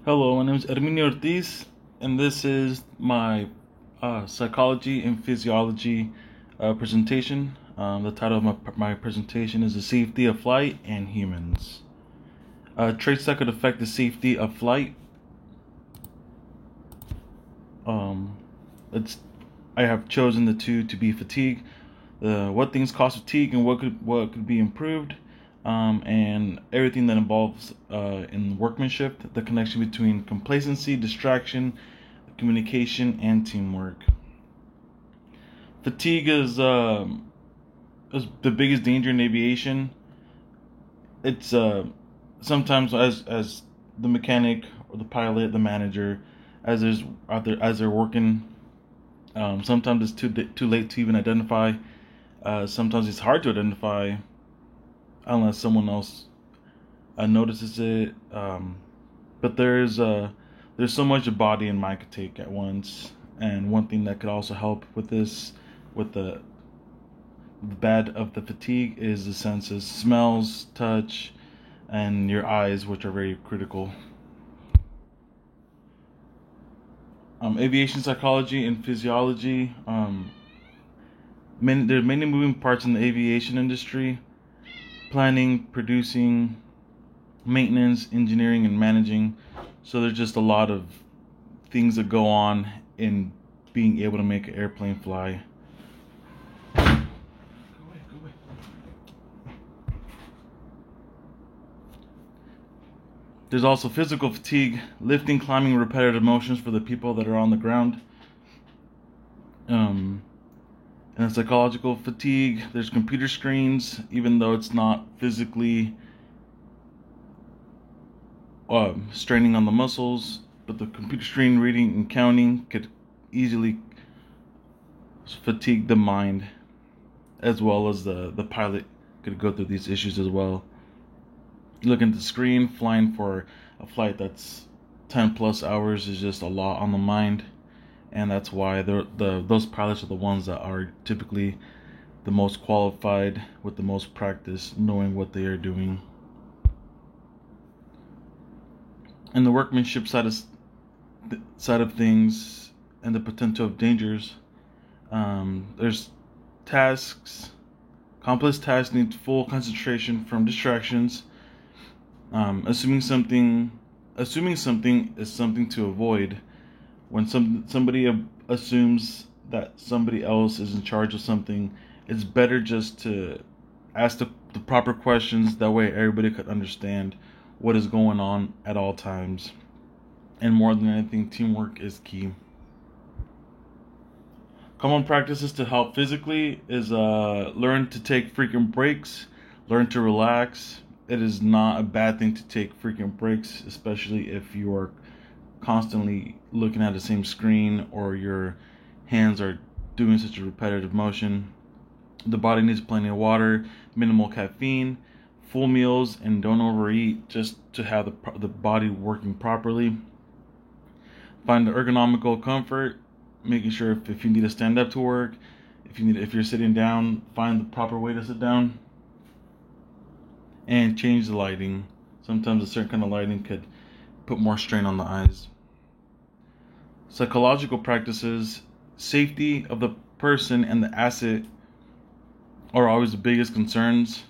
Hello, my name is Herminio Ortiz, and this is my psychology and physiology presentation. The title of my presentation is The Safety of Flight and Humans. Traits that could affect the safety of flight. Um, it's I have chosen the two to be fatigue, what things cause fatigue, and what could be improved, and everything that involves in workmanship, the connection between complacency, distraction, communication, and teamwork. Fatigue is the biggest danger in aviation. It's sometimes as the mechanic or the pilot, the manager, as there's out there as they're working. Sometimes it's too late to even identify. Sometimes it's hard to identify unless someone else notices it. But there's so much a body and mind could take at once, and one thing that could also help with this, with the bad of the fatigue, is the senses, smells, touch, and your eyes, which are very critical. Aviation psychology and physiology. There are many moving parts in the aviation industry: planning, producing, maintenance, engineering, and managing. So there's just a lot of things that go on in being able to make an airplane fly. Go away, go away. There's also physical fatigue, lifting, climbing, repetitive motions for the people that are on the ground. Um, and psychological fatigue, there's computer screens, even though it's not physically straining on the muscles, but the computer screen reading and counting could easily fatigue the mind, as well as the pilot could go through these issues as well. Looking at the screen, flying for a flight that's 10 plus hours is just a lot on the mind, and that's why those pilots are the ones that are typically the most qualified, with the most practice, knowing what they are doing. And the workmanship side of things, and the potential of dangers. There's tasks. Complex tasks need full concentration from distractions. Assuming something is something to avoid. When somebody assumes that somebody else is in charge of something, it's better just to ask the proper questions. That way, everybody could understand what is going on at all times. And more than anything, teamwork is key. Common practices to help physically is learn to take frequent breaks, learn to relax. It is not a bad thing to take frequent breaks, especially if you are constantly looking at the same screen or your hands are doing such a repetitive motion. The body needs plenty of water, minimal caffeine, full meals, and don't overeat, just to have the body working properly. Find the ergonomical comfort, making sure if you need to stand up to work, if you're sitting down, find the proper way to sit down, and change the lighting. Sometimes a certain kind of lighting could put more strain on the eyes. Psychological practices, safety of the person and the asset are always the biggest concerns.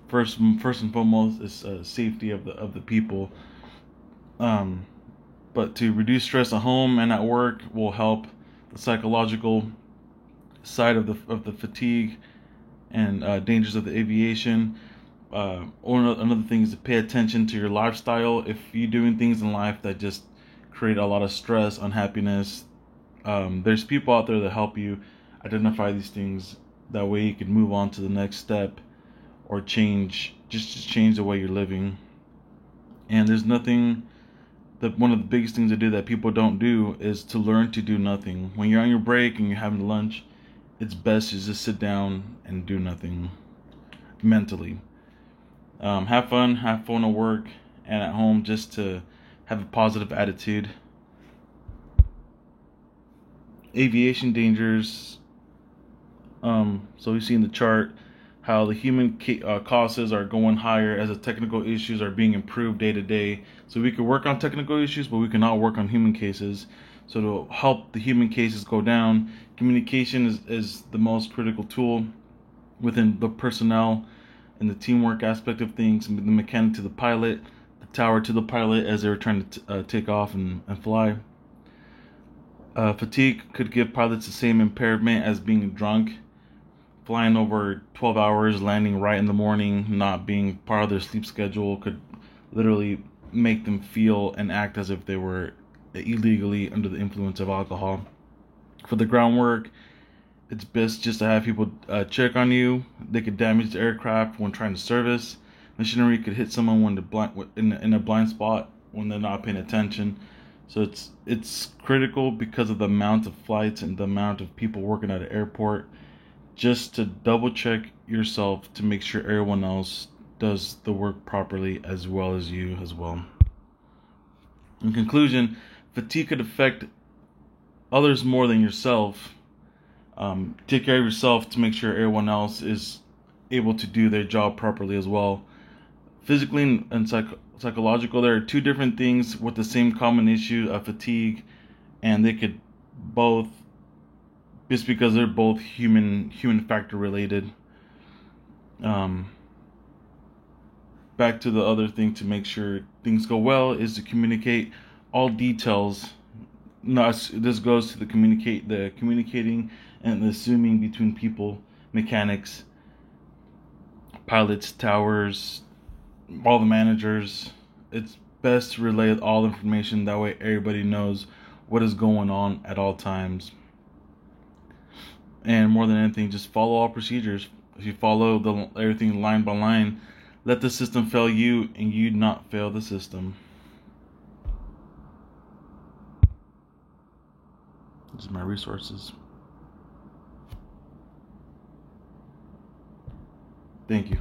First and foremost is safety of the people. Um, but to reduce stress at home and at work will help the psychological side of the fatigue and dangers of the aviation. Or another thing is to pay attention to your lifestyle. If you're doing things in life that just create a lot of stress, unhappiness, there's people out there that help you identify these things. That way you can move on to the next step, or just change the way you're living. And there's nothing that one of the biggest things to do that people don't do is to learn to do nothing. When you're on your break and you're having lunch, it's best to just sit down and do nothing mentally. Have fun at work and at home, just to have a positive attitude. Aviation dangers. So we see in the chart, how the human causes are going higher as the technical issues are being improved day to day. So we could work on technical issues, but we cannot work on human cases. So to help the human cases go down, communication is the most critical tool within the personnel and the teamwork aspect of things, the mechanic to the pilot, the tower to the pilot as they were trying to take off and fly. Fatigue could give pilots the same impairment as being drunk. Flying over 12 hours, landing right in the morning, not being part of their sleep schedule could literally make them feel and act as if they were illegally under the influence of alcohol. For the groundwork, it's best just to have people check on you. They could damage the aircraft when trying to service. Machinery could hit someone in a blind spot when they're not paying attention. So it's critical because of the amount of flights and the amount of people working at an airport, just to double check yourself to make sure everyone else does the work properly as well as you as well. In conclusion, fatigue could affect others more than yourself. Take care of yourself to make sure everyone else is able to do their job properly as well. Physically and psychological, there are two different things with the same common issue of fatigue, and they could both, just because they're both human factor related. Back to the other thing to make sure things go well is to communicate all details. This goes to the communicating and the assuming between people, mechanics, pilots, towers, all the managers. It's best to relay all information, that way everybody knows what is going on at all times. And more than anything, just follow all procedures. If you follow everything line by line, let the system fail you and you not fail the system. These are my resources. Thank you.